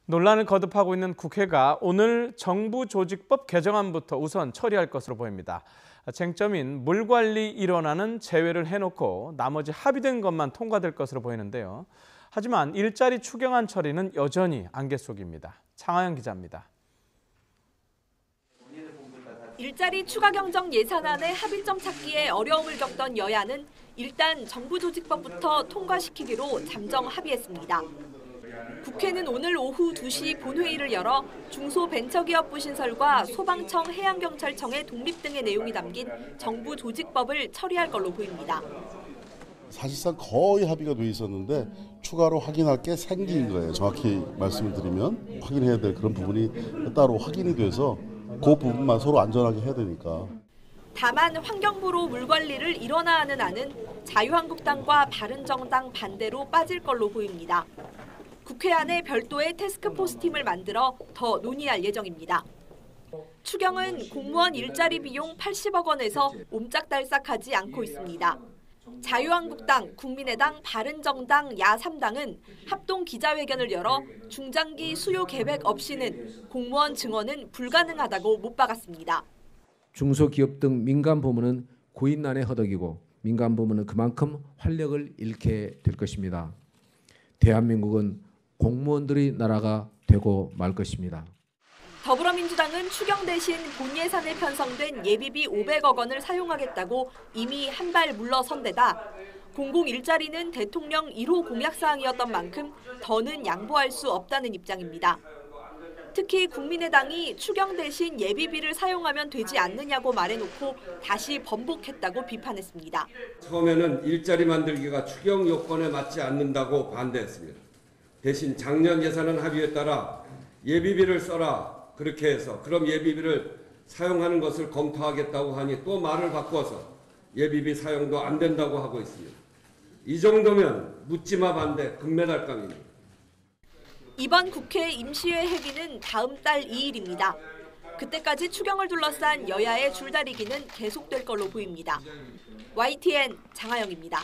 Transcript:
논란을 거듭하고 있는 국회가 오늘 정부조직법 개정안부터 우선 처리할 것으로 보입니다. 쟁점인 물관리 일원안은 제외를 해놓고 나머지 합의된 것만 통과될 것으로 보이는데요. 하지만 일자리 추경안 처리는 여전히 안개 속입니다. 창하영 기자입니다. 일자리 추가 경정 예산안의 합의점 찾기에 어려움을 겪던 여야는 일단 정부조직법부터 통과시키기로 잠정 합의했습니다. 국회는 오늘 오후 2시 본회의를 열어 중소벤처기업부 신설과 소방청, 해양경찰청의 독립 등의 내용이 담긴 정부조직법을 처리할 걸로 보입니다. 사실상 거의 합의가 돼 있었는데 추가로 확인할 게 생긴 거예요. 정확히 말씀을 드리면 확인해야 될 그런 부분이 따로 확인이 돼서 그 부분만 서로 안전하게 해야 되니까. 다만 환경부로 물관리를 일원화 하는 안은 자유한국당과 바른정당 반대로 빠질 걸로 보입니다. 국회 안에 별도의 태스크포스 팀을 만들어 더 논의할 예정입니다. 추경은 공무원 일자리 비용 80억 원에서 옴짝달싹하지 않고 있습니다. 자유한국당, 국민의당, 바른정당, 야3당은 합동 기자회견을 열어 중장기 수요 계획 없이는 공무원 증원은 불가능하다고 못 박았습니다. 중소기업 등 민간 부문은 고인난의 허덕이고 민간 부문은 그만큼 활력을 잃게 될 것입니다. 대한민국은 공무원들의 나라가 되고 말 것입니다. 더불어민주당은 추경 대신 본 예산에 편성된 예비비 500억 원을 사용하겠다고 이미 한 발 물러선 데다 공공일자리는 대통령 1호 공약사항이었던 만큼 더는 양보할 수 없다는 입장입니다. 특히 국민의당이 추경 대신 예비비를 사용하면 되지 않느냐고 말해놓고 다시 번복했다고 비판했습니다. 처음에는 일자리 만들기가 추경 요건에 맞지 않는다고 반대했습니다. 대신 작년 예산안 합의에 따라 예비비를 써라 그렇게 해서 그럼 예비비를 사용하는 것을 검토하겠다고 하니 또 말을 바꿔서 예비비 사용도 안 된다고 하고 있습니다. 이 정도면 묻지마 반대 금메달감입니다. 이번 국회 임시회 회기는 다음 달 2일입니다. 그때까지 추경을 둘러싼 여야의 줄다리기는 계속될 걸로 보입니다. YTN 장하영입니다.